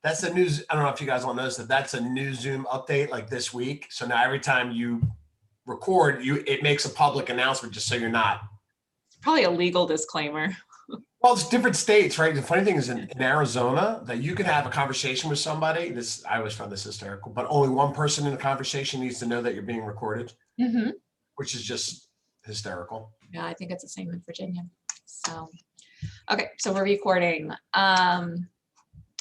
That's a news. I don't know if you guys all notice that that's a new Zoom update like this week. So now every time you record, it makes a public announcement just so you're not. It's probably a legal disclaimer. Well, it's different states, right? The funny thing is in Arizona that you can have a conversation with somebody. I always found this hysterical, but only one person in the conversation needs to know that you're being recorded, which is just hysterical. Yeah, I think it's the same in Virginia. So, okay, so we're recording.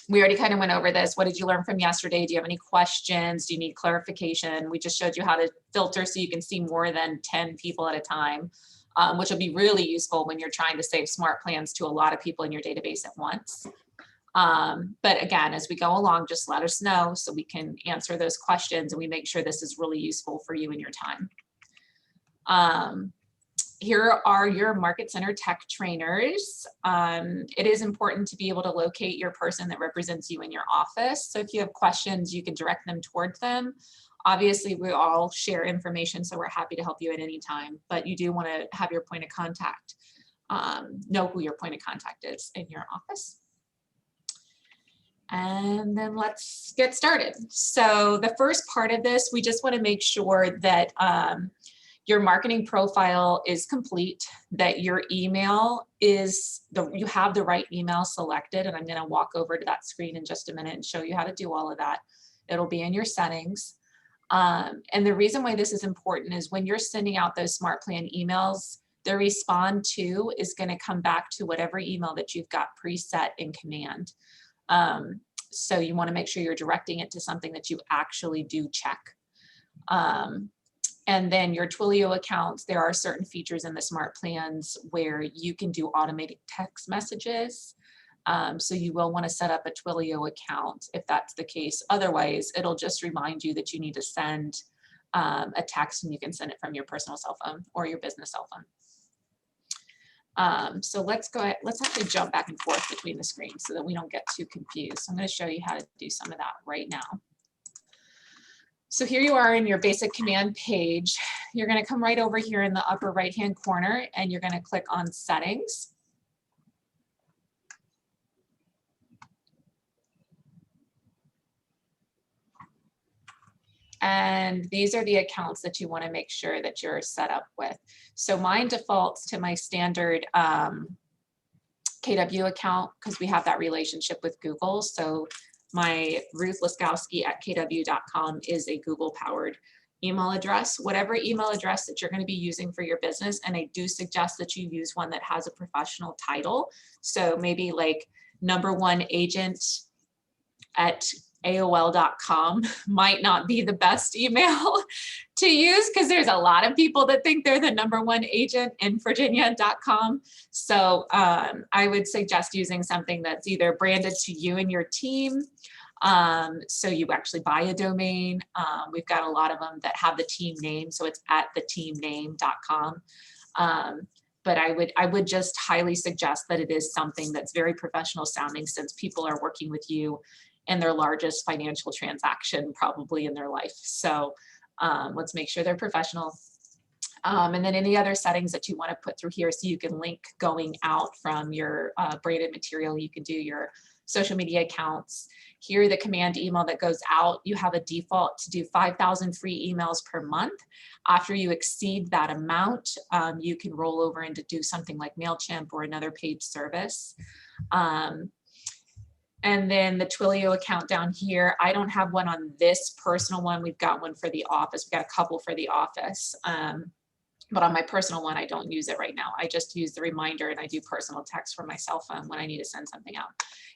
We already kind of went over this. What did you learn from yesterday? Do you have any questions? Do you need clarification? We just showed you how to filter so you can see more than 10 people at a time, which will be really useful when you're trying to save SmartPlans to a lot of people in your database at once. But again, as we go along, just let us know so we can answer those questions and we make sure this is really useful for you and your time. Here are your Market Center Tech trainers. It is important to be able to locate your person that represents you in your office. So if you have questions, you can direct them towards them. Obviously, we all share information, so we're happy to help you at any time, but you do want to have your point of contact, know who your point of contact is in your office. And then let's get started. So the first part of this, we just want to make sure that your marketing profile is complete, that your email is, you have the right email selected, and I'm going to walk over to that screen in just a minute and show you how to do all of that. It'll be in your settings. And the reason why this is important is when you're sending out those SmartPlan emails, the respond to is going to come back to whatever email that you've got preset in command. So you want to make sure you're directing it to something that you actually do check. And then your Twilio accounts, there are certain features in the SmartPlans where you can do automated text messages. So you will want to set up a Twilio account if that's the case. Otherwise, it'll just remind you that you need to send a text, and you can send it from your personal cell phone or your business cell phone. So let's go ahead, let's actually jump back and forth between the screens so that we don't get too confused. So I'm going to show you how to do some of that right now. So here you are in your basic command page. You're going to come right over here in the upper right-hand corner, and you're going to click on Settings. And these are the accounts that you want to make sure that you're set up with. So mine defaults to my standard KW account because we have that relationship with Google. So my ruthliskowski@kw.com is a Google-powered email address. Whatever email address that you're going to be using for your business, and I do suggest that you use one that has a professional title. So maybe like #1agent@AOL.com might not be the best email to use because there's a lot of people that think they're the #1 agent in Virginia.com. So I would suggest using something that's either branded to you and your team. So you actually buy a domain. We've got a lot of them that have the team name. So it's @theteamname.com. But I would just highly suggest that it is something that's very professional sounding, since people are working with you in their largest financial transaction probably in their life. So let's make sure they're professional. And then any other settings that you want to put through here, so you can link going out from your branded material. You can do your social media accounts. Here, the command email that goes out, you have a default to do 5,000 free emails per month. After you exceed that amount, you can roll over and to do something like MailChimp or another paid service. And then the Twilio account down here, I don't have one on this personal one. We've got one for the office. We've got a couple for the office. But on my personal one, I don't use it right now. I just use the reminder, and I do personal text from my cell phone when I need to send something out.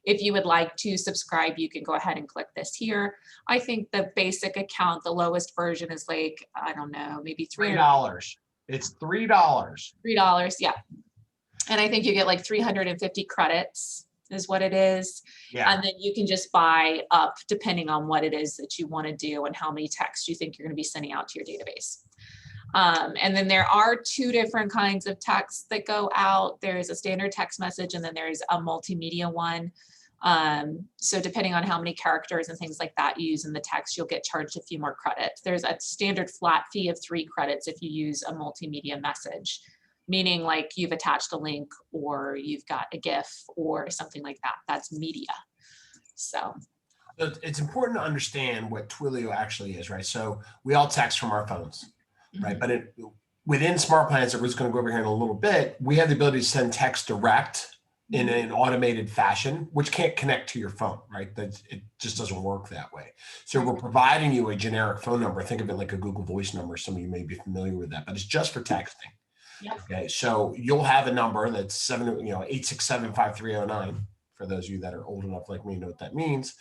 If you would like to subscribe, you can go ahead and click this here. I think the basic account, the lowest version is like, I don't know, maybe $3. It's $3. $3, yeah. And I think you get like 350 credits is what it is. Yeah. And then you can just buy up depending on what it is that you want to do and how many texts you think you're going to be sending out to your database. And then there are two different kinds of texts that go out. There's a standard text message, and then there's a multimedia one. So depending on how many characters and things like that you use in the text, you'll get charged a few more credits. There's a standard flat fee of 3 credits if you use a multimedia message. meaning like you've attached a link or you've got a GIF or something like that. That's media. So it's important to understand what Twilio actually is, right? So we all text from our phones, right? But within SmartPlans, that we're just going to go over here in a little bit, we have the ability to send text direct in an automated fashion, which can't connect to your phone, right? That it just doesn't work that way. So we're providing you a generic phone number. Think of it like a Google Voice number. Some of you may be familiar with that, but it's just for texting. Yep. Okay, so you'll have a number that's 867-5309. For those of you that are old enough like me, know what that means.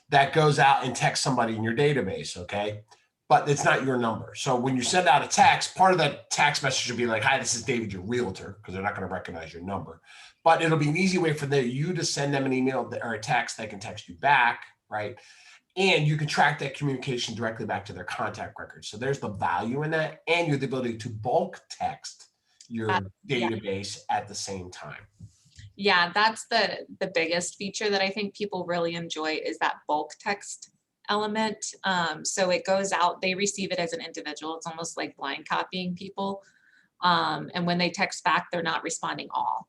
That goes out and texts somebody in your database. Okay, but it's not your number. So when you send out a text, part of that text message will be like, "Hi, this is David, your realtor," because they're not going to recognize your number. But it'll be an easy way for you to send them an email or a text. They can text you back, right? And you can track that communication directly back to their contact records. So there's the value in that, and you have the ability to bulk text your database at the same time. Yeah, that's the biggest feature that I think people really enjoy is that bulk text element. So it goes out, they receive it as an individual. It's almost like blind copying people. And when they text back, they're not responding all.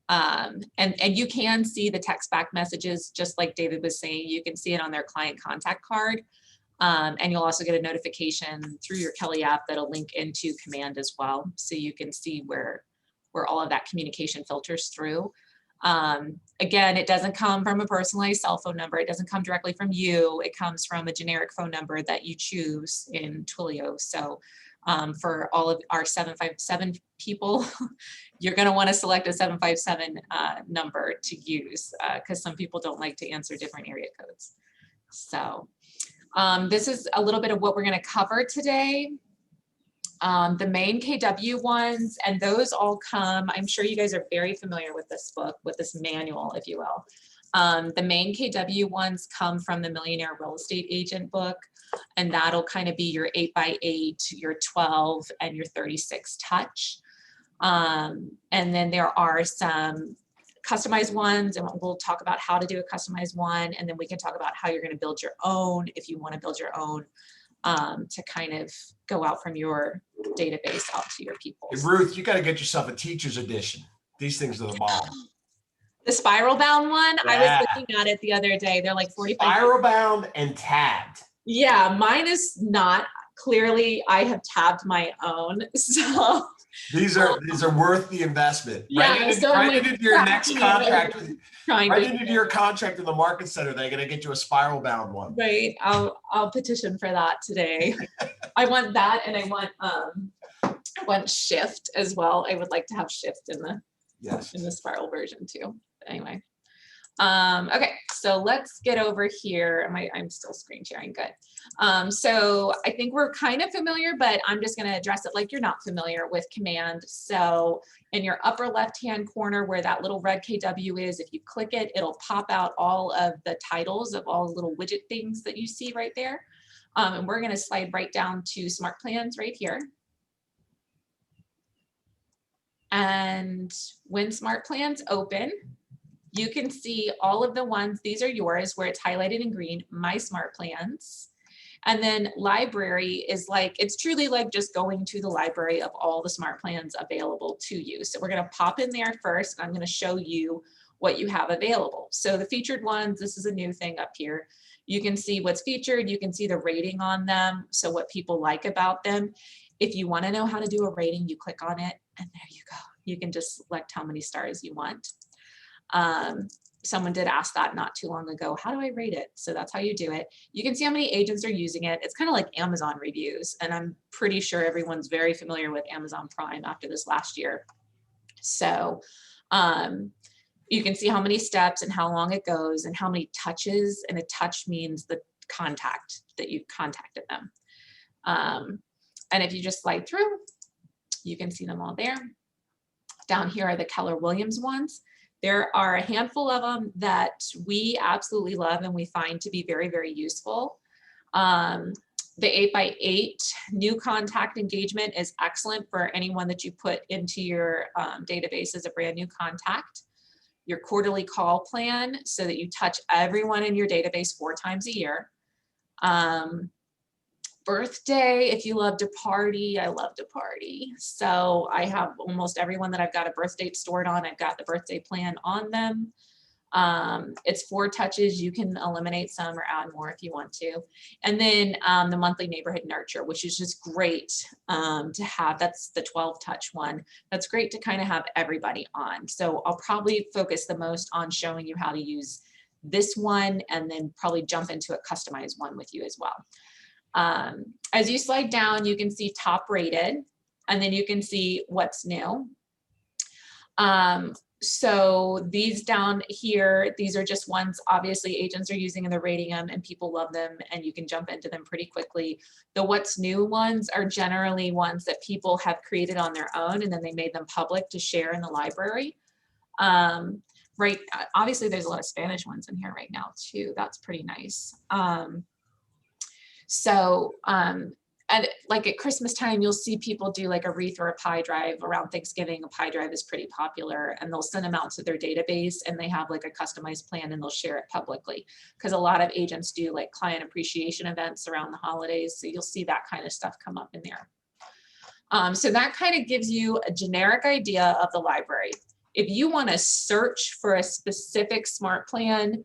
And you can see the text back messages, just like David was saying, you can see it on their client contact card. And you'll also get a notification through your Kelly app that'll link into Command as well. So you can see where all of that communication filters through. Again, it doesn't come from a personalized cell phone number. It doesn't come directly from you. It comes from a generic phone number that you choose in Twilio. So for all of our 757 people, you're going to want to select a 757 number to use because some people don't like to answer different area codes. So this is a little bit of what we're going to cover today. The main KW ones, and those all come, I'm sure you guys are very familiar with this book, with this manual, if you will. The main KW ones come from the Millionaire Real Estate Agent book, and that'll kind of be your 8x8, your 12, and your 36 touch. And then there are some customized ones, and we'll talk about how to do a customized one, and then we can talk about how you're going to build your own if you want to build your own to kind of go out from your database out to your people. Hey, Ruth, you got to get yourself a teacher's edition. These things are the bomb. The spiral bound one, yeah. I was looking at it the other day. They're like 45. Spiral bound and tabbed. Yeah, mine is not. Clearly, I have tabbed my own. So these are worth the investment. Yeah, right into your next contract. Right into your contract in the market center, they're going to get you a spiral bound one. Right. I'll petition for that today. I want that, and I want shift as well. I would like to have shift in the in the spiral version too. But anyway. Okay, so let's get over here. I'm still screen sharing, good. So I think we're kind of familiar, but I'm just gonna address it like you're not familiar with Command. So in your upper left-hand corner where that little red KW is, if you click it, it'll pop out all of the titles of all the little widget things that you see right there. And we're gonna slide right down to SmartPlans right here. And when SmartPlans open, you can see all of the ones, these are yours, where it's highlighted in green, My SmartPlans. And then library is like, it's truly like just going to the library of all the SmartPlans available to you. So we're gonna pop in there first, and I'm gonna show you what you have available. So the featured ones, this is a new thing up here. You can see what's featured, you can see the rating on them, so what people like about them. If you wanna know how to do a rating, you click on it, and there you go. You can just select how many stars you want. Someone did ask that not too long ago, how do I rate it? So that's how you do it. You can see how many agents are using it. It's kind of like Amazon reviews, and I'm pretty sure everyone's very familiar with Amazon Prime after this last year. So you can see how many steps and how long it goes and how many touches, and a touch means the contact that you contacted them. And if you just slide through, you can see them all there. Down here are the Keller Williams ones. There are a handful of them that we absolutely love and we find to be very, very useful. The 8x8 new contact engagement is excellent for anyone that you put into your database as a brand new contact. Your quarterly call plan, so that you touch everyone in your database 4 times a year. Birthday, if you love to party, I love to party. So I have almost everyone that I've got a birth date stored on, I've got the birthday plan on them. It's 4 touches. You can eliminate some or add more if you want to. And then the monthly neighborhood nurture, which is just great to have. That's the 12 touch one. That's great to kind of have everybody on. So I'll probably focus the most on showing you how to use this one, and then probably jump into a customized one with you as well. As you slide down, you can see top rated, and then you can see what's new. So these down here, these are just ones obviously agents are using and they're rating them and people love them and you can jump into them pretty quickly. The what's new ones are generally ones that people have created on their own and then they made them public to share in the library. Right, obviously there's a lot of Spanish ones in here right now too. That's pretty nice. And like at Christmas time, you'll see people do like a wreath or a pie drive. Around Thanksgiving, a pie drive is pretty popular and they'll send them out to their database and they have like a customized plan and they'll share it publicly. Because a lot of agents do like client appreciation events around the holidays. So you'll see that kind of stuff come up in there. So that kind of gives you a generic idea of the library. If you want to search for a specific smart plan,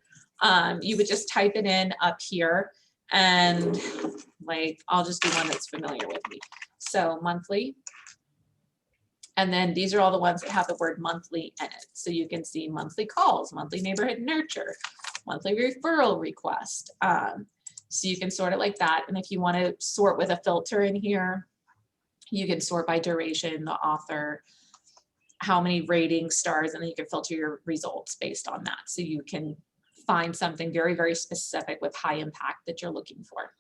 you would just type it in up here. And like, I'll just do one that's familiar with me. So monthly. And then these are all the ones that have the word monthly in it. So you can see monthly calls, monthly neighborhood nurture, monthly referral request. So you can sort it like that. And if you want to sort with a filter in here, you can sort by duration, the author, how many ratings, stars, and then you can filter your results based on that. So you can find something very, very specific with high impact that you're looking for.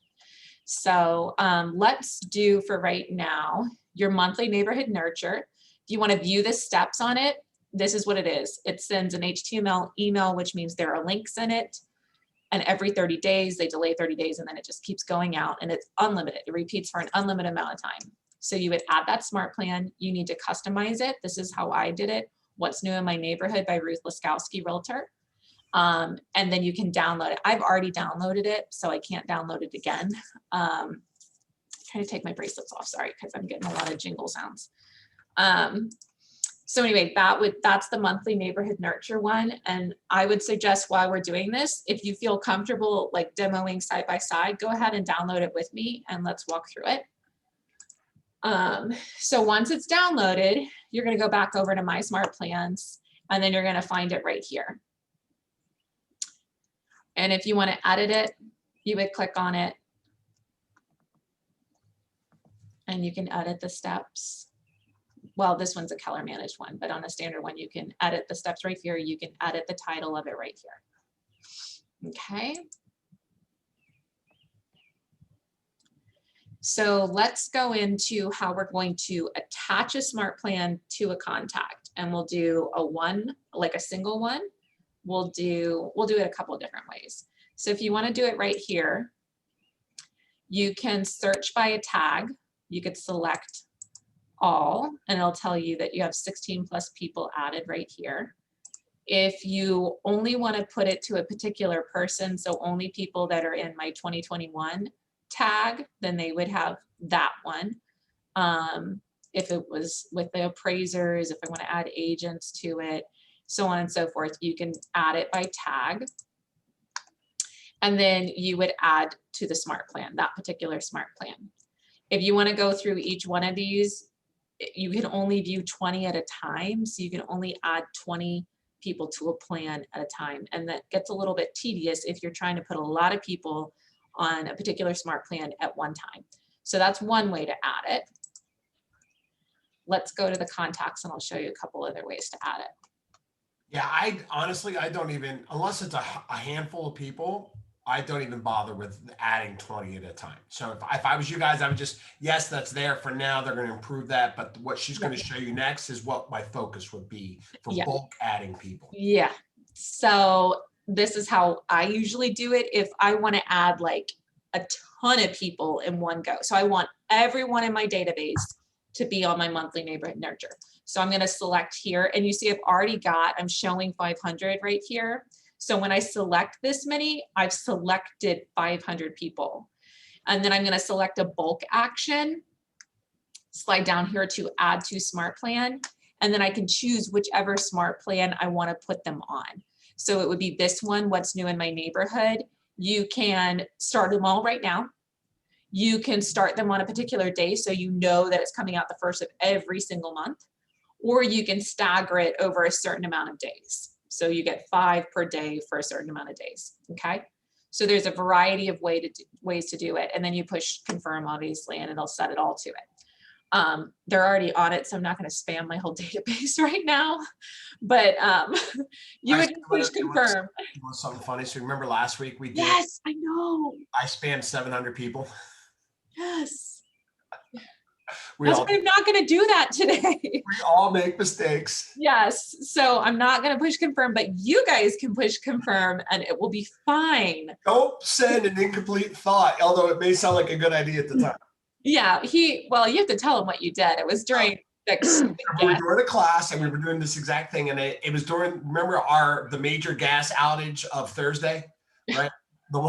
So let's do for right now, your monthly neighborhood nurture. If you want to view the steps on it, this is what it is. It sends an HTML email, which means there are links in it. And every 30 days, they delay 30 days, and then it just keeps going out and it's unlimited. It repeats for an unlimited amount of time. So you would add that smart plan. You need to customize it. This is how I did it. What's New in My Neighborhood by Ruth Laskowski, Realtor. And then you can download it. I've already downloaded it, so I can't download it again. Trying to take my bracelets off, sorry, because I'm getting a lot of jingle sounds. So anyway, that's the monthly neighborhood nurture one. And I would suggest while we're doing this, if you feel comfortable like demoing side by side, go ahead and download it with me and let's walk through it. So once it's downloaded, you're going to go back over to My Smart Plans, and then you're going to find it right here. And if you want to edit it, you would click on it and you can edit the steps. Well, this one's a color managed one, but on a standard one, you can edit the steps right here. You can edit the title of it right here. Okay. So let's go into how we're going to attach a smart plan to a contact, and we'll do a one, like a single one. We'll do it a couple of different ways. So if you want to do it right here, you can search by a tag. You could select all, and it'll tell you that you have 16 plus people added right here. If you only want to put it to a particular person, so only people that are in my 2021 tag, then they would have that one. If it was with the appraisers, if I want to add agents to it, so on and so forth, you can add it by tag. And then you would add to the smart plan, that particular smart plan. If you want to go through each one of these, you can only view 20 at a time. So you can only add 20 people to a plan at a time. And that gets a little bit tedious if you're trying to put a lot of people on a particular smart plan at one time. So that's one way to add it. Let's go to the contacts and I'll show you a couple other ways to add it. Yeah, I honestly, I don't even, unless it's a handful of people, I don't even bother with adding 20 at a time. So if I was you guys, I would just, yes, that's there for now. They're going to improve that. But what she's going to show you next is what my focus would be for bulk adding people. Yeah. So this is how I usually do it if I want to add like a ton of people in one go. So I want everyone in my database to be on my monthly neighborhood nurture. So I'm going to select here, and you see I'm showing 500 right here. So when I select this many, I've selected 500 people. And then I'm going to select a bulk action, slide down here to add to Smart Plan, and then I can choose whichever Smart Plan I want to put them on. So it would be this one, what's new in my neighborhood. You can start them all right now. You can start them on a particular day so you know that it's coming out the first of every single month, or you can stagger it over a certain amount of days. So you get 5 per day for a certain amount of days, okay? So there's a variety of ways to do it. And then you push confirm, obviously, and it'll set it all to it. They're already on it, so I'm not going to spam my whole database right now. But you would push confirm. Something funny. So remember last week we did? Yes, I know. I spammed 700 people. Yes. That's why I'm not going to do that today. We all make mistakes. Yes. So I'm not going to push confirm, but you guys can push confirm and it will be fine. Don't send an incomplete thought, although it may sound like a good idea at the time. Yeah. Well, you have to tell him what you did. It was during we were during a class and we were doing this exact thing. And it was during, remember the major gas outage of Thursday, right? the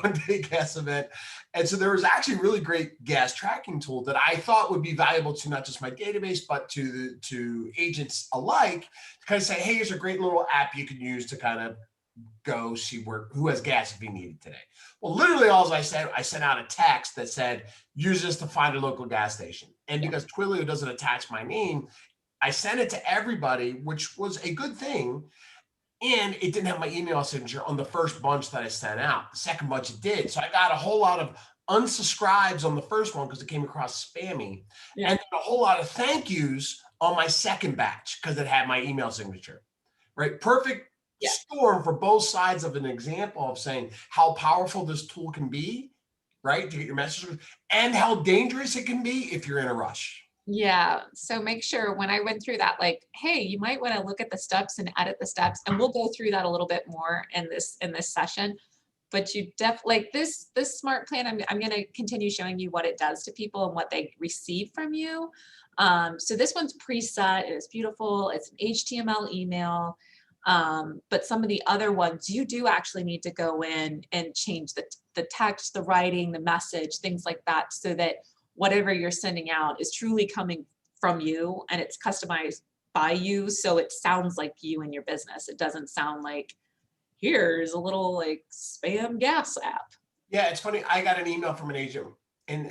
one day gas event. And so there was actually a really great gas tracking tool that I thought would be valuable to not just my database, but to agents alike, to kind of say, hey, here's a great little app you can use to kind of go see who has gas if you need it today. Well, literally all I sent out a text that said, use this to find a local gas station. And because Twilio doesn't attach my name, I sent it to everybody, which was a good thing. And it didn't have my email signature on the first bunch that I sent out. The second bunch it did. So I got a whole lot of unsubscribes on the first one because it came across spammy. And then a whole lot of thank yous on my second batch because it had my email signature, right? Perfect storm for both sides of an example of saying how powerful this tool can be, right? To get your messages, and how dangerous it can be if you're in a rush. Yeah. So make sure when I went through that, like, hey, you might want to look at the steps and edit the steps. And we'll go through that a little bit more in this session. But you definitely, like this Smart Plan, I'm going to continue showing you what it does to people and what they receive from you. So this one's preset. It is beautiful. It's an HTML email. But some of the other ones, you do actually need to go in and change the text, the writing, the message, things like that, so that whatever you're sending out is truly coming from you and it's customized by you. So it sounds like you and your business. It doesn't sound like, here's a little like spam gas app. Yeah, it's funny. I got an email from an agent and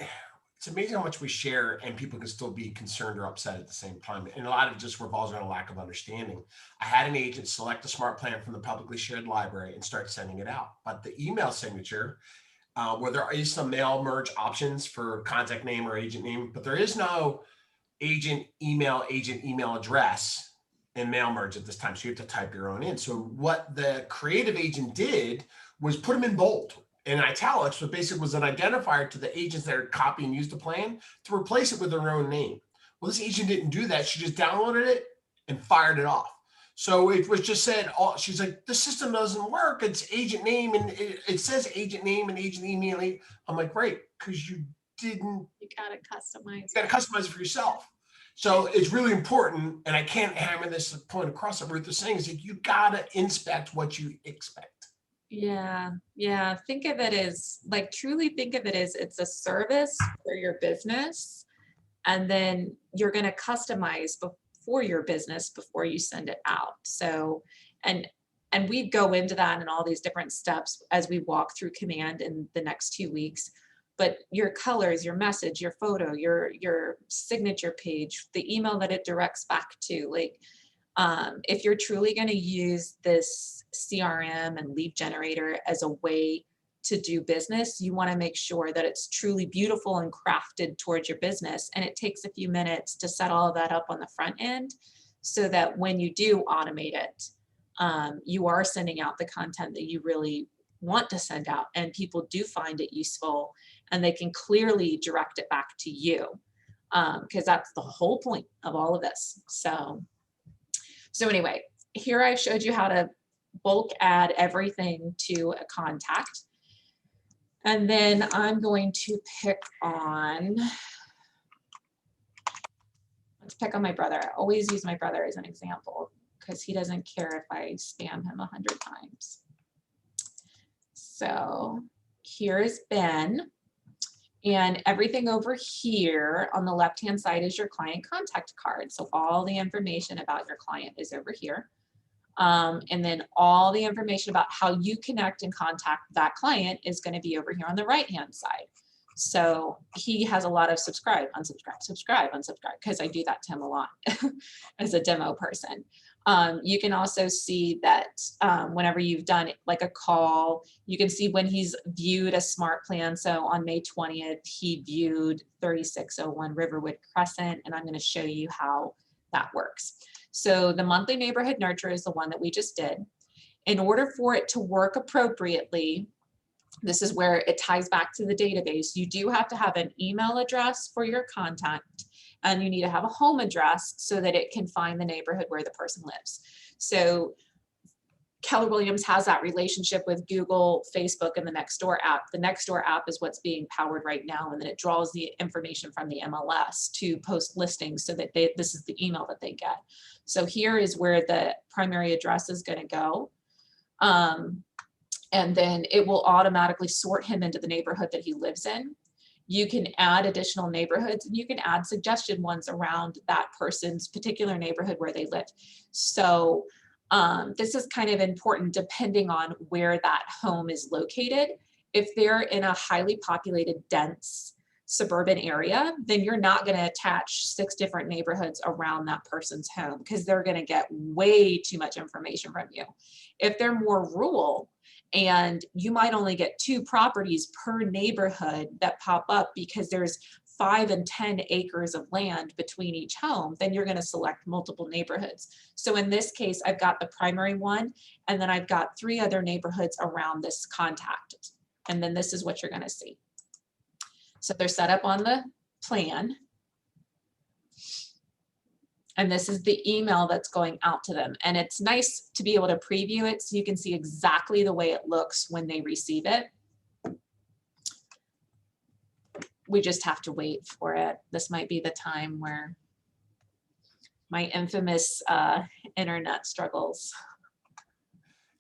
it's amazing how much we share and people can still be concerned or upset at the same time. And a lot of it just revolves around a lack of understanding. I had an agent select a Smart Plan from the publicly shared library and start sending it out. But the email signature, where there is some mail merge options for contact name or agent name, but there is no agent email address and mail merge at this time. So you have to type your own in. So what the creative agent did was put them in bold and italics, but basically was an identifier to the agents that are copy and use the plan to replace it with their own name. Well, this agent didn't do that. She just downloaded it and fired it off. So it was just said, she's like, the system doesn't work. It's agent name and it says agent name and agent email. I'm like, right, because you didn't. You got to customize. You got to customize it for yourself. So it's really important, and I can't hammer this point across that Ruth is saying, is that you got to inspect what you expect. Yeah. Yeah. Think of it as like, truly think of it as it's a service for your business. And then you're going to customize for your business before you send it out. So, and we go into that in all these different steps as we walk through Command in the next 2 weeks. But your colors, your message, your photo, your signature page, the email that it directs back to, like, if you're truly going to use this CRM and lead generator as a way to do business, you want to make sure that it's truly beautiful and crafted towards your business. And it takes a few minutes to set all of that up on the front end so that when you do automate it, you are sending out the content that you really want to send out and people do find it useful and they can clearly direct it back to you, because that's the whole point of all of this. So anyway, here I've showed you how to bulk add everything to a contact. And then I'm going to pick on, let's pick on my brother. I always use my brother as an example because he doesn't care if I spam him 100 times. So here's Ben. And everything over here on the left-hand side is your client contact card. So all the information about your client is over here. And then all the information about how you connect and contact that client is going to be over here on the right-hand side. So he has a lot of subscribe, unsubscribe, subscribe, unsubscribe, because I do that to him a lot as a demo person. You can also see that whenever you've done like a call, you can see when he's viewed a smart plan. So on May 20th, he viewed 3601 Riverwood Crescent, and I'm going to show you how that works. So the monthly neighborhood nurture is the one that we just did. In order for it to work appropriately, this is where it ties back to the database. You do have to have an email address for your contact, and you need to have a home address so that it can find the neighborhood where the person lives. So Keller Williams has that relationship with Google, Facebook, and the Nextdoor app. The Nextdoor app is what's being powered right now, and then it draws the information from the MLS to post listings so that this is the email that they get. So here is where the primary address is going to go. And then it will automatically sort him into the neighborhood that he lives in. You can add additional neighborhoods, and you can add suggested ones around that person's particular neighborhood where they live. So this is kind of important depending on where that home is located. If they're in a highly populated, dense suburban area, then you're not going to attach 6 different neighborhoods around that person's home because they're going to get way too much information from you. If they're more rural, and you might only get 2 properties per neighborhood that pop up because there's 5 and 10 acres of land between each home, then you're going to select multiple neighborhoods. So in this case, I've got the primary one, and then I've got 3 other neighborhoods around this contact. And then this is what you're going to see. So they're set up on the plan. And this is the email that's going out to them. And it's nice to be able to preview it so you can see exactly the way it looks when they receive it. We just have to wait for it. This might be the time where my infamous internet struggles.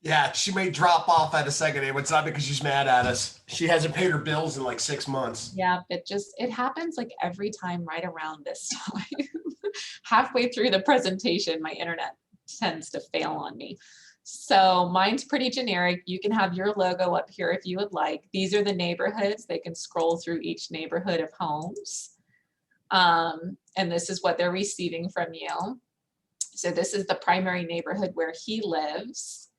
Yeah, she may drop off at a second. It's not because she's mad at us. She hasn't paid her bills in like 6 months. Yeah, it happens like every time right around this time. Halfway through the presentation, my internet tends to fail on me. So mine's pretty generic. You can have your logo up here if you would like. These are the neighborhoods. They can scroll through each neighborhood of homes. And this is what they're receiving from you. So this is the primary neighborhood where he lives.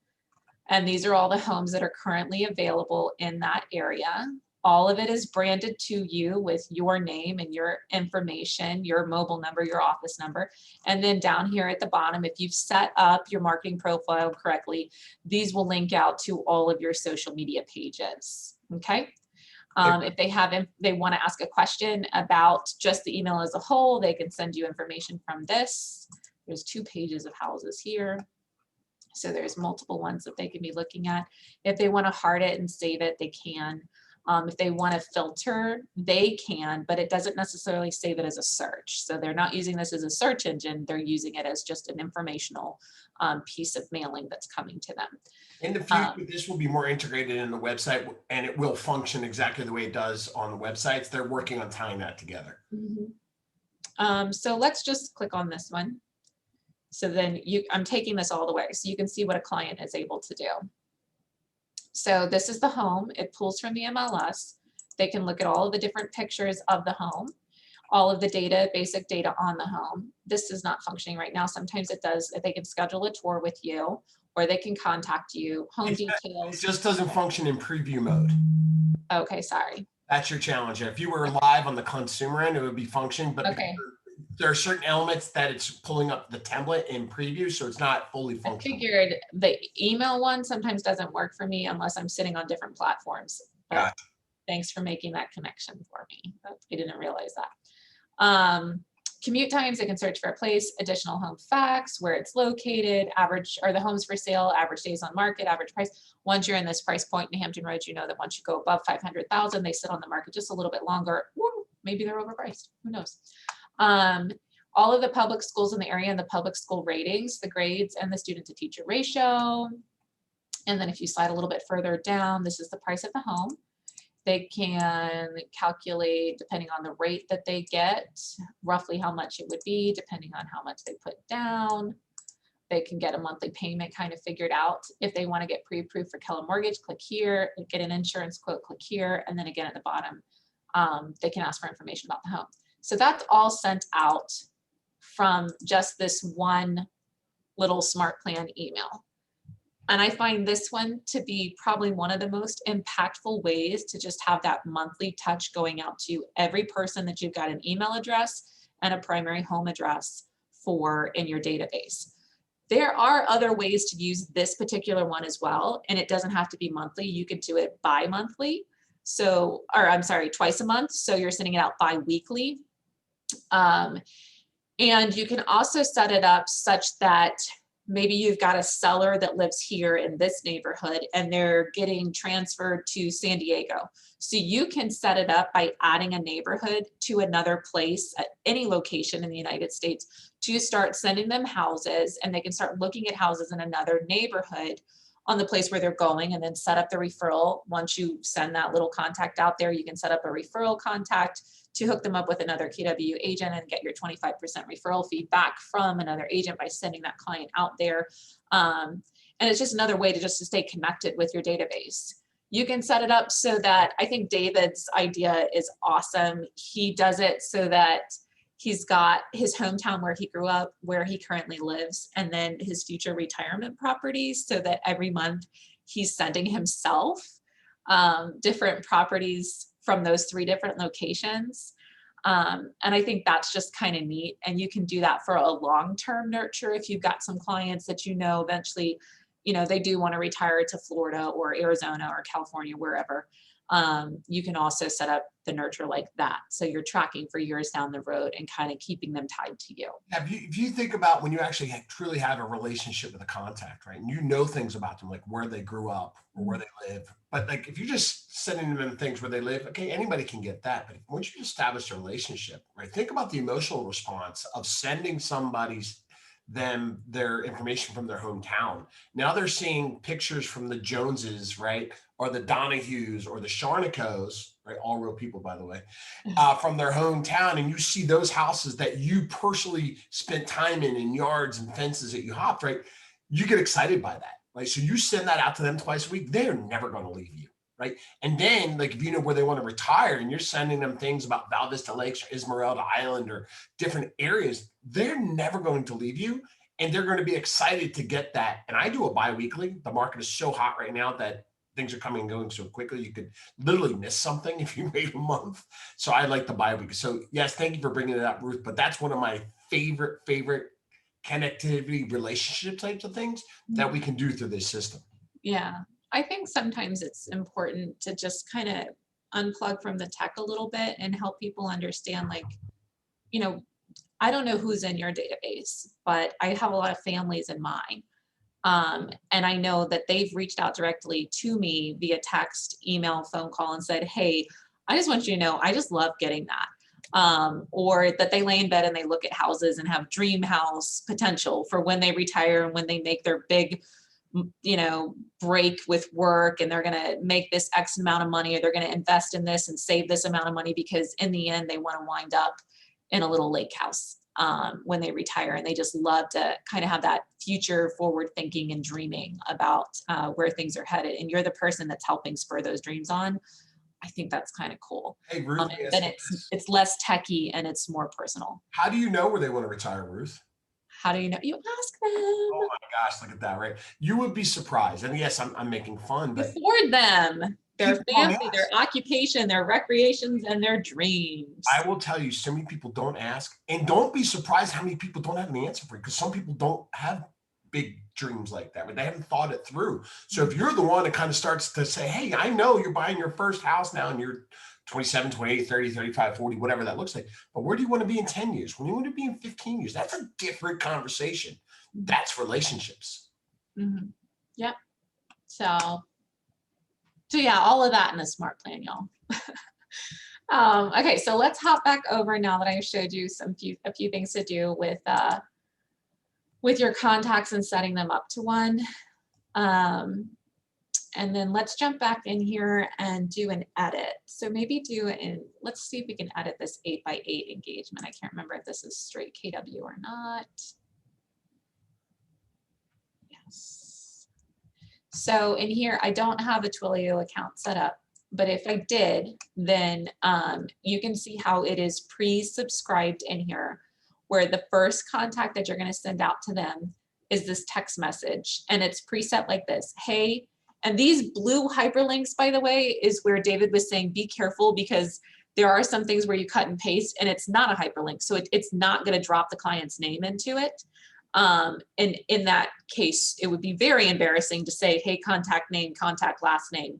And these are all the homes that are currently available in that area. All of it is branded to you with your name and your information, your mobile number, your office number. And then down here at the bottom, if you've set up your marketing profile correctly, these will link out to all of your social media pages. Okay. If they want to ask a question about just the email as a whole, they can send you information from this. There's 2 pages of houses here. So there's multiple ones that they can be looking at. If they want to heart it and save it, they can. If they want to filter, they can, but it doesn't necessarily save it as a search. So they're not using this as a search engine. They're using it as just an informational piece of mailing that's coming to them. In the future, this will be more integrated in the website, and it will function exactly the way it does on the websites. They're working on tying that together. Mm-hmm. So let's just click on this one. So then I'm taking this all the way so you can see what a client is able to do. So this is the home. It pulls from the MLS. They can look at all of the different pictures of the home, all of the data, basic data on the home. This is not functioning right now. Sometimes it does. They can schedule a tour with you, or they can contact you. Home details. It just doesn't function in preview mode. Okay, sorry. That's your challenge. If you were live on the consumer end, it would be functioning, but okay. There are certain elements that it's pulling up the template in preview, so it's not fully functional. I figured the email one sometimes doesn't work for me unless I'm sitting on different platforms. But thanks for making that connection for me. I didn't realize that. Commute times, they can search for a place, additional home facts, where it's located, average, are the homes for sale, average days on market, average price. Once you're in this price point in Hampton Roads, you know that once you go above 500,000, they sit on the market just a little bit longer. Woo, maybe they're overpriced, who knows? All of the public schools in the area and the public school ratings, the grades and the student to teacher ratio. And then if you slide a little bit further down, this is the price of the home. They can calculate, depending on the rate that they get, roughly how much it would be, depending on how much they put down. They can get a monthly payment kind of figured out. If they want to get pre-approved for Keller Mortgage, click here, get an insurance quote, click here, and then again at the bottom, they can ask for information about the home. So that's all sent out from just this one little SmartPlan email. And I find this one to be probably one of the most impactful ways to just have that monthly touch going out to every person that you've got an email address and a primary home address for in your database. There are other ways to use this particular one as well, and it doesn't have to be monthly. You could do it bi-monthly. So, or I'm sorry, twice a month. So you're sending it out bi-weekly. And you can also set it up such that maybe you've got a seller that lives here in this neighborhood and they're getting transferred to San Diego. So you can set it up by adding a neighborhood to another place at any location in the United States to start sending them houses, and they can start looking at houses in another neighborhood on the place where they're going, and then set up the referral. Once you send that little contact out there, you can set up a referral contact to hook them up with another KW agent and get your 25% referral fee back from another agent by sending that client out there. And it's just another way to stay connected with your database. You can set it up so that, I think David's idea is awesome. He does it so that he's got his hometown where he grew up, where he currently lives, and then his future retirement properties, so that every month he's sending himself different properties from those 3 different locations. And I think that's just kind of neat. And you can do that for a long-term nurture if you've got some clients that eventually, they do want to retire to Florida or Arizona or California, wherever. You can also set up the nurture like that. So you're tracking for years down the road and kind of keeping them tied to you. If you think about when you actually truly have a relationship with a contact, right? And you know things about them, like where they grew up or where they live. But like if you're just sending them things where they live, okay, anybody can get that. But once you establish a relationship, right? Think about the emotional response of sending their information from their hometown. Now they're seeing pictures from the Joneses, right? Or the Donahues or the Sharnicos, right? All real people, by the way, from their hometown. And you see those houses that you personally spent time in and yards and fences that you hopped, right? You get excited by that, right? So you send that out to them twice a week. They're never going to leave you, right? And then like, if you know where they want to retire and you're sending them things about Val Vista Lakes or Esmeralda Island or different areas, they're never going to leave you. And they're going to be excited to get that. And I do a bi-weekly. The market is so hot right now that things are coming and going so quickly. You could literally miss something if you wait a month. So I like the bi-weekly. So yes, thank you for bringing it up, Ruth. But that's one of my favorite connectivity relationship types of things that we can do through this system. Yeah, I think sometimes it's important to just kind of unplug from the tech a little bit and help people understand, like, I don't know who's in your database, but I have a lot of families in mine. And I know that they've reached out directly to me via text, email, phone call and said, hey, I just want you to know, I just love getting that. Or that they lay in bed and they look at houses and have dream house potential for when they retire and when they make their big, break with work, and they're going to make this X amount of money, or they're going to invest in this and save this amount of money, because in the end, they want to wind up in a little lake house when they retire. And they just love to kind of have that future forward thinking and dreaming about where things are headed. And you're the person that's helping spur those dreams on. I think that's kind of cool. Hey, Ruth, then it's less techy and it's more personal. How do you know where they want to retire, Ruth? How do you know? You ask them. Oh my gosh, look at that, right? You would be surprised. And yes, I'm making fun, but afford them. Their family, their occupation, their recreations, and their dreams. I will tell you, so many people don't ask, and don't be surprised how many people don't have an answer for you, because some people don't have big dreams like that, but they haven't thought it through. So if you're the one that kind of starts to say, hey, I know you're buying your first house now and you're 27, 28, 30, 35, 40, whatever that looks like, but where do you want to be in 10 years? When do you want to be in 15 years? That's a different conversation. That's relationships. Mm-hmm. Yep. So yeah, all of that in a SmartPlan, y'all. Okay, so let's hop back over now that I've showed you a few things to do with your contacts and setting them up to one. And then let's jump back in here and do an edit. So maybe let's see if we can edit this 8x8 engagement. I can't remember if this is straight KW or not. Yes. So in here, I don't have a Twilio account set up, but if I did, then you can see how it is pre-subscribed in here, where the first contact that you're going to send out to them is this text message, and it's preset like this. Hey, and these blue hyperlinks, by the way, is where David was saying, be careful, because there are some things where you cut and paste and it's not a hyperlink. So it's not going to drop the client's name into it. And in that case, it would be very embarrassing to say, hey, contact name, contact last name.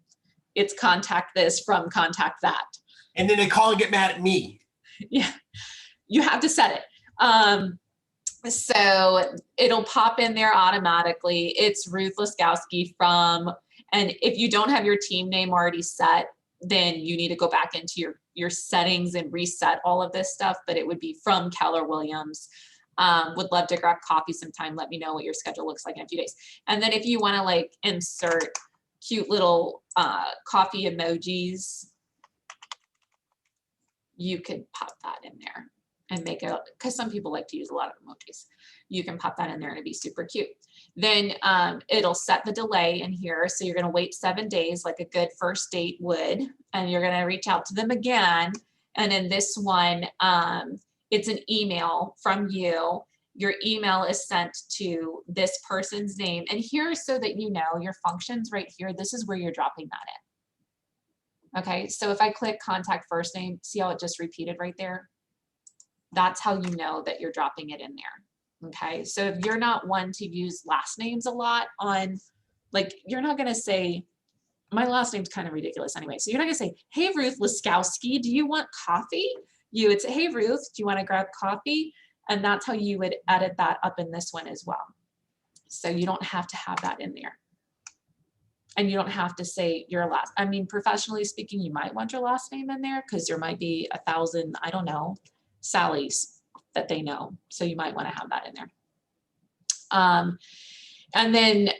It's contact this from contact that. And then they call and get mad at me. Yeah, you have to set it. So it'll pop in there automatically. It's Ruth Laskowski from, and if you don't have your team name already set, then you need to go back into your settings and reset all of this stuff, but it would be from Keller Williams. Would love to grab coffee sometime. Let me know what your schedule looks like in a few days. And then if you want to like insert cute little coffee emojis, you could pop that in there and make it, because some people like to use a lot of emojis. You can pop that in there and it'd be super cute. Then it'll set the delay in here. So you're going to wait 7 days like a good first date would, and you're going to reach out to them again. And in this one, it's an email from you. Your email is sent to this person's name. And here, so that you know your functions right here, this is where you're dropping that in. Okay, so if I click contact first name, see how it just repeated right there? That's how you know that you're dropping it in there. Okay, so if you're not one to use last names a lot on, like, you're not gonna say, my last name's kind of ridiculous anyway. So you're not gonna say, hey, Ruth Laskowski, do you want coffee? You would say, hey, Ruth, do you wanna grab coffee? And that's how you would edit that up in this one as well. So you don't have to have that in there. And you don't have to say your last, I mean, professionally speaking, you might want your last name in there because there might be 1,000, I don't know, Sallys that they know. So you might want to have that in there. And then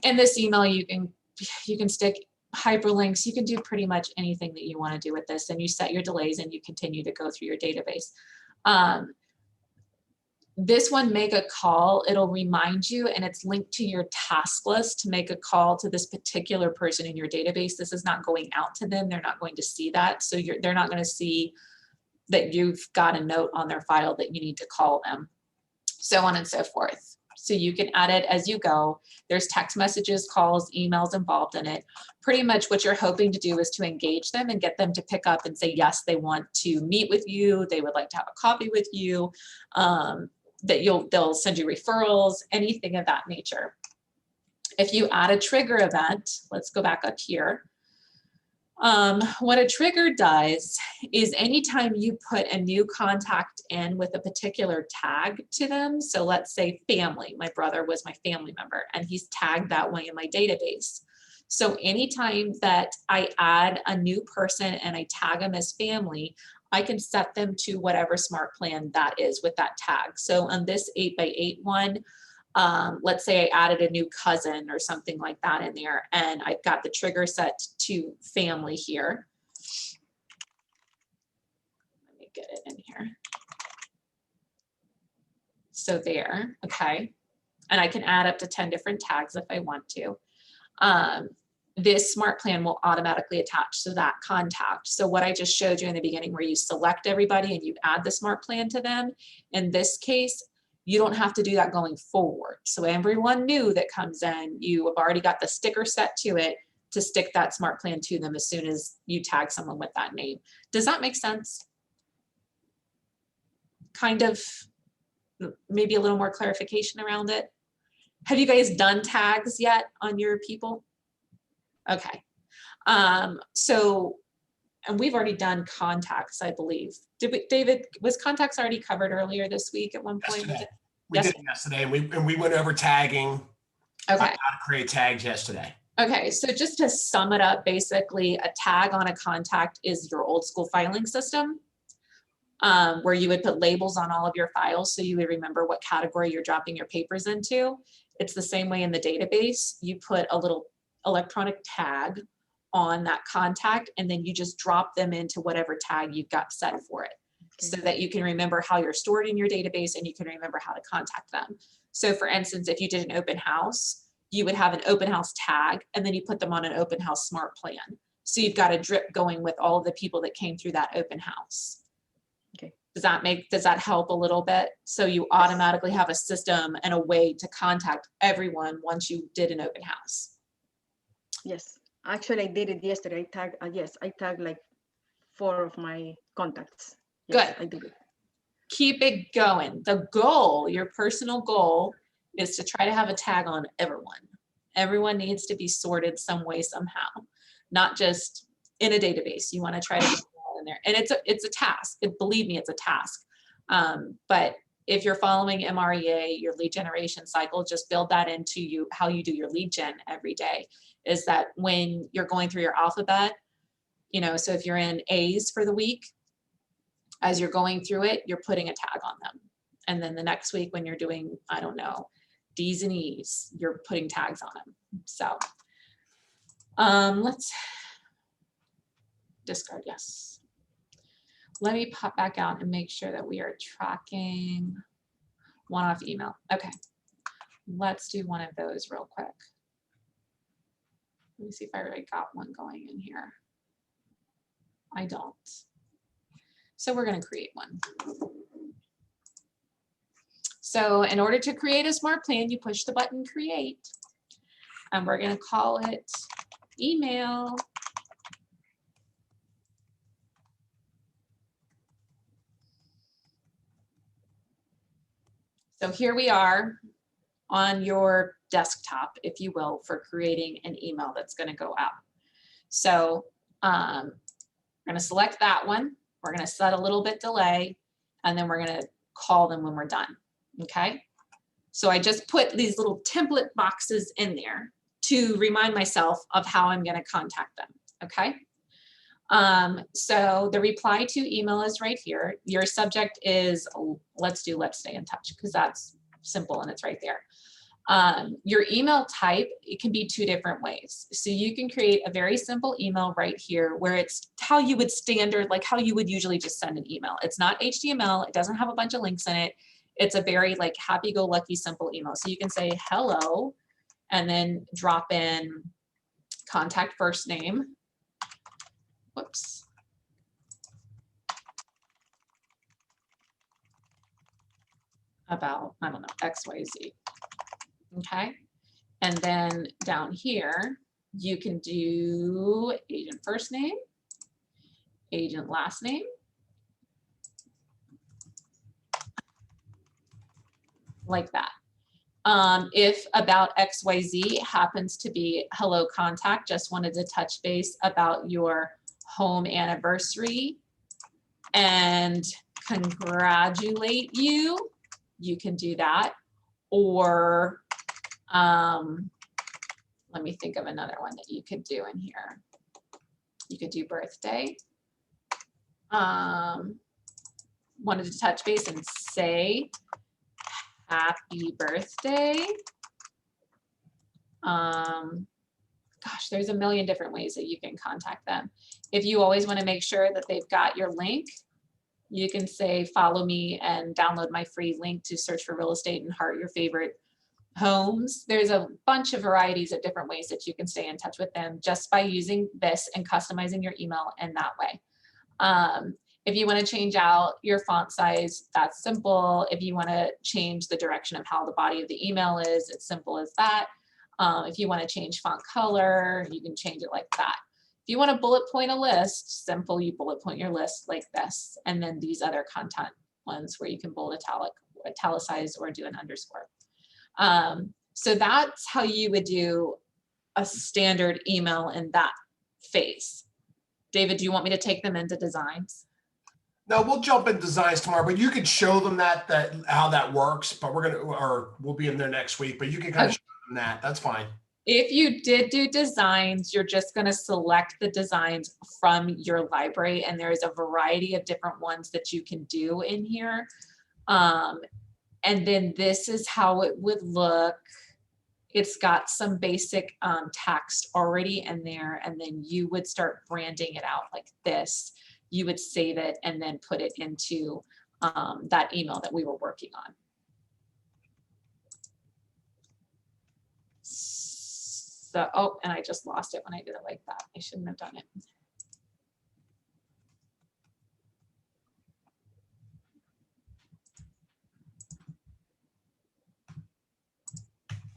in this email, you can stick hyperlinks. You can do pretty much anything that you want to do with this, and you set your delays and you continue to go through your database. This one, make a call, it'll remind you, and it's linked to your task list to make a call to this particular person in your database. This is not going out to them. They're not going to see that. So they're not going to see that you've got a note on their file that you need to call them, so on and so forth. So you can add it as you go. There's text messages, calls, emails involved in it. Pretty much what you're hoping to do is to engage them and get them to pick up and say, yes, they want to meet with you. They would like to have a coffee with you. That they'll send you referrals, anything of that nature. If you add a trigger event, let's go back up here. What a trigger does is anytime you put a new contact in with a particular tag to them, so let's say family, my brother was my family member and he's tagged that way in my database. So anytime that I add a new person and I tag them as family, I can set them to whatever smart plan that is with that tag. So on this 8x8 one, let's say I added a new cousin or something like that in there, and I've got the trigger set to family here. Let me get it in here. So there, okay. And I can add up to 10 different tags if I want to. This smart plan will automatically attach to that contact. So what I just showed you in the beginning where you select everybody and you add the smart plan to them, in this case, you don't have to do that going forward. So everyone new that comes in, you have already got the sticker set to it to stick that smart plan to them as soon as you tag someone with that name. Does that make sense? Kind of, maybe a little more clarification around it. Have you guys done tags yet on your people? Okay. So, and we've already done contacts, I believe. David, was contacts already covered earlier this week at one point? Yesterday. We did it yesterday, and we went over tagging. Okay. How to create tags yesterday. Okay, so just to sum it up, basically a tag on a contact is your old school filing system, where you would put labels on all of your files so you would remember what category you're dropping your papers into. It's the same way in the database. You put a little electronic tag on that contact, and then you just drop them into whatever tag you've got set for it, so that you can remember how you're stored in your database and you can remember how to contact them. So for instance, if you did an open house, you would have an open house tag, and then you put them on an open house smart plan. So you've got a drip going with all of the people that came through that open house. Okay. Does that help a little bit? So you automatically have a system and a way to contact everyone once you did an open house. Yes, actually I did it yesterday. I tagged like 4 of my contacts. Yes, Good. I did it. Keep it going. The goal, your personal goal, is to try to have a tag on everyone. Everyone needs to be sorted some way, somehow, not just in a database. You want to try to get it all in there. And it's a task. Believe me, it's a task. But if you're following MREA, your lead generation cycle, just build that into how you do your lead gen every day. Is that when you're going through your alphabet, so if you're in A's for the week, as you're going through it, you're putting a tag on them. And then the next week when you're doing, I don't know, D's and E's, you're putting tags on them. So let's discard, yes. Let me pop back out and make sure that we are tracking one-off email. Okay, let's do one of those real quick. Let me see if I already got one going in here. I don't. So we're going to create one. So in order to create a smart plan, you push the button create, and we're going to call it email. So here we are on your desktop, if you will, for creating an email that's going to go out. So we're going to select that one. We're going to set a little bit delay, and then we're going to call them when we're done. Okay. So I just put these little template boxes in there to remind myself of how I'm going to contact them. Okay. So the reply to email is right here. Your subject is, let's stay in touch, because that's simple and it's right there. Your email type, it can be 2 different ways. So you can create a very simple email right here where it's how you would like how you would usually just send an email. It's not HTML. It doesn't have a bunch of links in it. It's a very like happy-go-lucky simple email. So you can say hello and then drop in contact first name. Whoops. About, I don't know, XYZ. Okay. And then down here, you can do agent first name, agent last name, like that. If about XYZ happens to be hello contact, just wanted to touch base about your home anniversary and congratulate you, you can do that. Or let me think of another one that you could do in here. You could do birthday. Wanted to touch base and say happy birthday. Gosh, there's a million different ways that you can contact them. If you always want to make sure that they've got your link, you can say follow me and download my free link to search for real estate and heart your favorite homes. There's a bunch of varieties of different ways that you can stay in touch with them just by using this and customizing your email in that way. If you want to change out your font size, that's simple. If you want to change the direction of how the body of the email is, it's simple as that. If you want to change font color, you can change it like that. If you want to bullet point a list, simple, you bullet point your list like this. And then these other content ones where you can bold, italicize, or do an underscore. So that's how you would do a standard email in that phase. David, do you want me to take them into designs? No, we'll jump in designs tomorrow, but you could show them that how that works. But we'll be in there next week. But you can kind of show them that. That's fine. If you did do designs, you're just going to select the designs from your library, and there's a variety of different ones that you can do in here. And then this is how it would look it's got some basic text already in there, and then you would start branding it out like this. You would save it and then put it into that email that we were working on. So, oh, and I just lost it when I did it like that. I shouldn't have done it.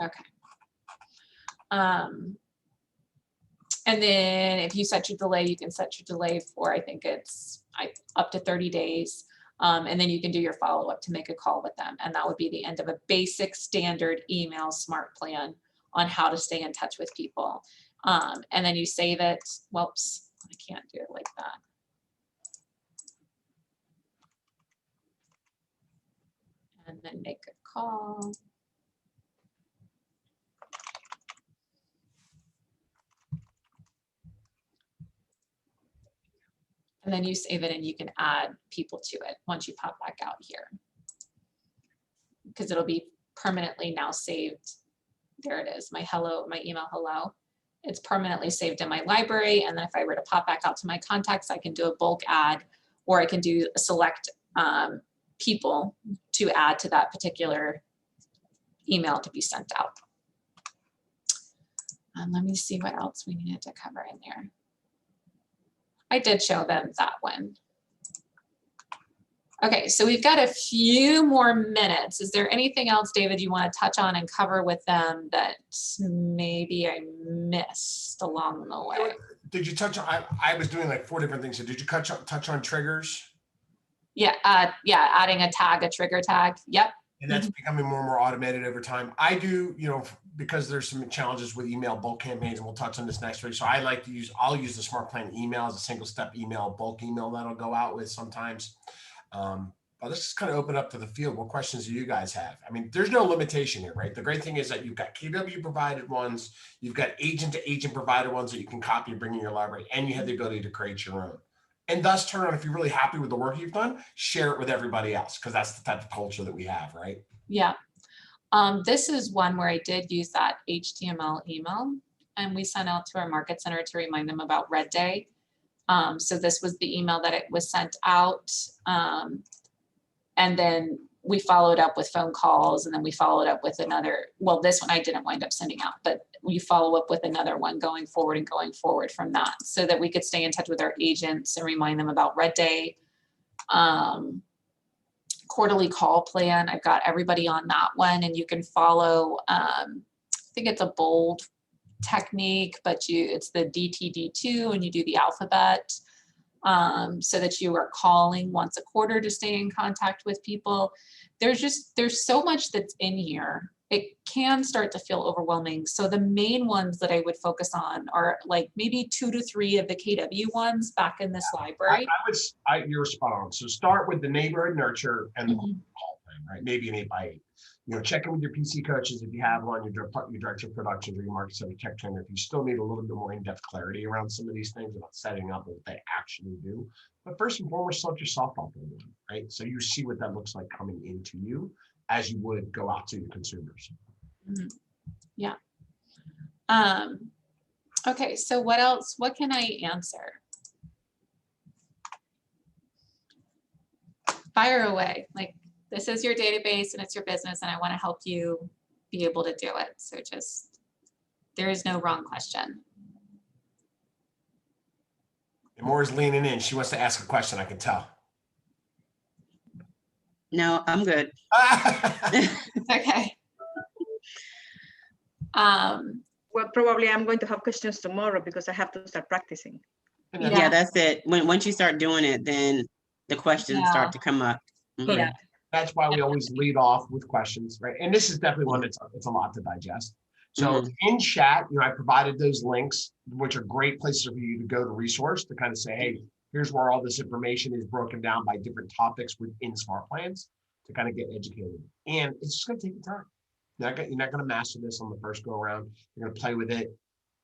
Okay. And then if you set your delay, you can set your delay for, I think it's up to 30 days. And then you can do your follow-up to make a call with them. And that would be the end of a basic standard email smart plan on how to stay in touch with people. And then you save it. Whoops, I can't do it like that. And then make a call. And then you save it and you can add people to it once you pop back out here. Because it'll be permanently now saved. There it is, my email hello. It's permanently saved in my library. And then if I were to pop back out to my contacts, I can do a bulk add, or I can do a select people to add to that particular email to be sent out. And let me see what else we needed to cover in there. I did show them that one. Okay, so we've got a few more minutes. Is there anything else, David, you want to touch on and cover with them that maybe I missed along the way? Did you touch on, I was doing like 4 different things. So did you touch on triggers? Yeah, yeah, adding a tag, a trigger tag. Yep. And that's becoming more and more automated over time. I do, because there's some challenges with email bulk campaigns, and we'll touch on this next week. So I like to I'll use the SmartPlan email as a single step email, bulk email that'll go out with sometimes. But let's just kind of open up to the field. What questions do you guys have? I mean, there's no limitation here, right? The great thing is that you've got KW provided ones, you've got agent to agent provided ones that you can copy and bring in your library, and you have the ability to create your own. And thus turn on, if you're really happy with the work you've done, share it with everybody else, because that's the type of culture that we have, right? Yeah. This is one where I did use that HTML email, and we sent out to our market center to remind them about Red Day. So this was the email that it was sent out. And then we followed up with phone calls, and then we followed up with another, well, this one I didn't wind up sending out, but we follow up with another one going forward from that, so that we could stay in touch with our agents and remind them about Red Day. Quarterly call plan, I've got everybody on that one, and you can follow, I think it's a bold technique, but it's the DTD2, and you do the alphabet. So that you are calling once a quarter to stay in contact with people. There's so much that's in here. It can start to feel overwhelming. So the main ones that I would focus on are like maybe 2 to 3 of the KW ones back in this library. You're spot on. So start with the neighborhood nurture and the call plan, right? Maybe an 8x8. Check in with your PC coaches if you have one, your director of production, or your market center tech trainer. If you still need a little bit more in-depth clarity around some of these things about setting up what they actually do. But first and foremost, select your softball program, right? So you see what that looks like coming into you as you would go out to your consumers. Mm-hmm. Yeah. Okay, so what else? What can I answer? Fire away. Like, this is your database and it's your business, and I want to help you be able to do it. So just, there is no wrong question. And Maura's leaning in. She wants to ask a question, I can tell. No, I'm good. Okay. Well, probably I'm going to have questions tomorrow because I have to start practicing. Yeah, that's it. Once you start doing it, then the questions start to come up. Mm-hmm. Yeah. That's why we always lead off with questions, right? And this is definitely one that's it's a lot to digest. So in chat, I provided those links, which are great places for you to go to resource to kind of say, hey, here's where all this information is broken down by different topics within SmartPlans to kind of get educated. And it's just going to take you time. You're not going to master this on the first go around. You're going to play with it,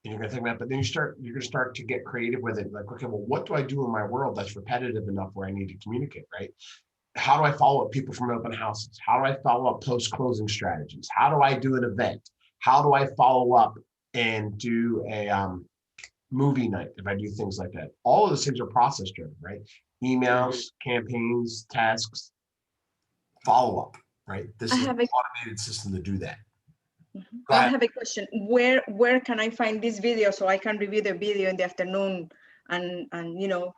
and you're going to think about it. But then you're going to start to get creative with it. Like, okay, well, what do I do in my world that's repetitive enough where I need to communicate, right? How do I follow up people from open houses? How do I follow up post-closing strategies? How do I do an event? How do I follow up and do a movie night if I do things like that? All of those things are process driven, right? Emails, campaigns, tasks, follow up, right? This is an automated system to do that. I have a question. Where can I find this video so I can review the video in the afternoon and you know,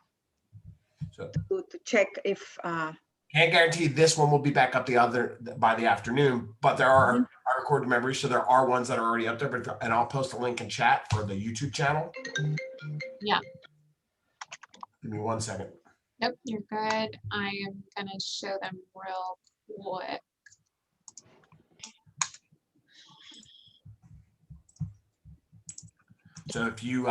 So to check if can't guarantee this one will be back up by the afternoon, but there are I recorded memories, so there are ones that are already up there. But and I'll post a link in chat for the YouTube channel. Yeah. Give me 1 second. Nope, you're good. I am gonna show them real quick. So if you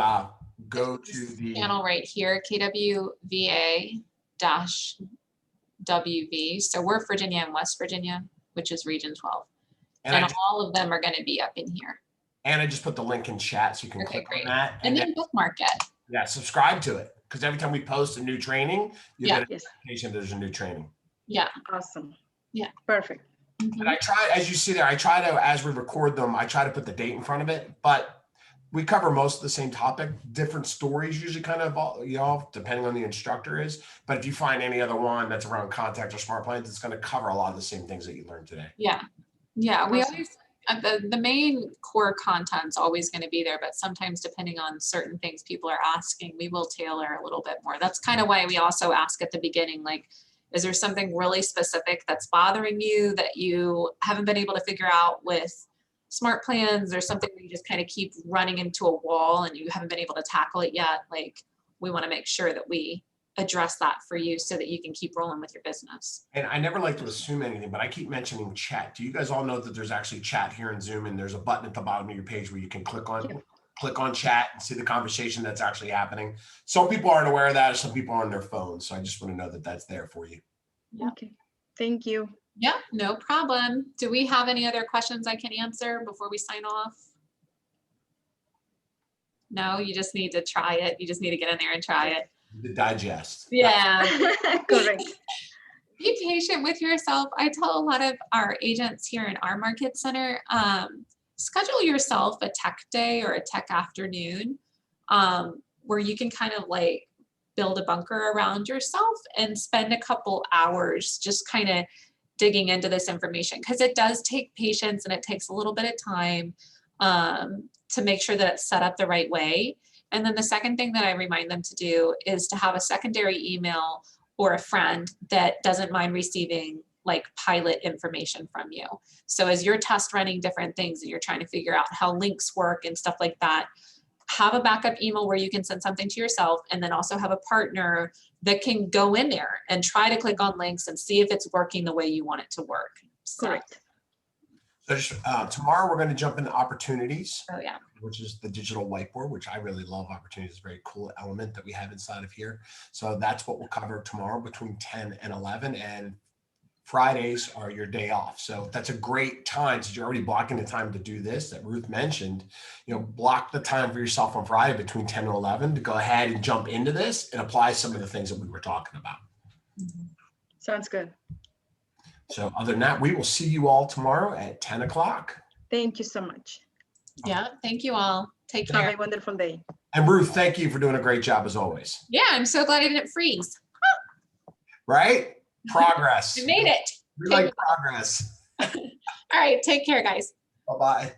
go to the channel right here, KWVA-WV. So we're Virginia and West Virginia, which is region 12. And all of them are going to be up in here. And I just put the link in chat so you can click on that. And then bookmark it. Yeah, subscribe to it. Because every time we post a new training, you get a yes. notification there's a new training. Yeah. Awesome. Yeah. Perfect. And I try, as you see there, I try to, as we record them, I try to put the date in front of it, but we cover most of the same topic. Different stories usually kind of evolve depending on the instructor is. But if you find any other one that's around contact or SmartPlans, it's going to cover a lot of the same things that you learned today. Yeah. Yeah. We always, the main core content's always going to be there, but sometimes depending on certain things people are asking, we will tailor a little bit more. That's kind of why we also ask at the beginning, like, is there something really specific that's bothering you that you haven't been able to figure out with SmartPlans, or something where you just kind of keep running into a wall and you haven't been able to tackle it yet? Like, we want to make sure that we address that for you so that you can keep rolling with your business. And I never like to assume anything, but I keep mentioning chat. Do you guys all know that there's actually chat here in Zoom, and there's a button at the bottom of your page where you can click on chat and see the conversation that's actually happening. Some people aren't aware of that, or some people are on their phones. So I just want to know that that's there for you. Yeah. Okay. Thank you. Yeah, no problem. Do we have any other questions I can answer before we sign off? No, you just need to try it. You just need to get in there and try it. The digest. Yeah. Correct. Be patient with yourself. I tell a lot of our agents here in our market center, schedule yourself a tech day or a tech afternoon where you can kind of like build a bunker around yourself and spend a couple hours just kind of digging into this information, because it does take patience and it takes a little bit of time to make sure that it's set up the right way. And then the second thing that I remind them to do is to have a secondary email or a friend that doesn't mind receiving like pilot information from you. So as you're test running different things and you're trying to figure out how links work and stuff like that, have a backup email where you can send something to yourself, and then also have a partner that can go in there and try to click on links and see if it's working the way you want it to work. So, correct. So just, tomorrow we're going to jump into opportunities, oh yeah, which is the digital whiteboard, which I really love. Opportunities is a very cool element that we have inside of here. So that's what we'll cover tomorrow between 10 and 11. And Fridays are your day off. So that's a great time, since you're already blocking the time to do this that Ruth mentioned. Block the time for yourself on Friday between 10 and 11 to go ahead and jump into this and apply some of the things that we were talking about. Sounds good. So other than that, we will see you all tomorrow at 10 o'clock. Thank you so much. yeah. Thank you all. Take care. Have a wonderful day. And Ruth, thank you for doing a great job as always. Yeah, I'm so glad I didn't freeze. Right? Progress. I made it. We like progress. All right, take care, guys. Bye-bye.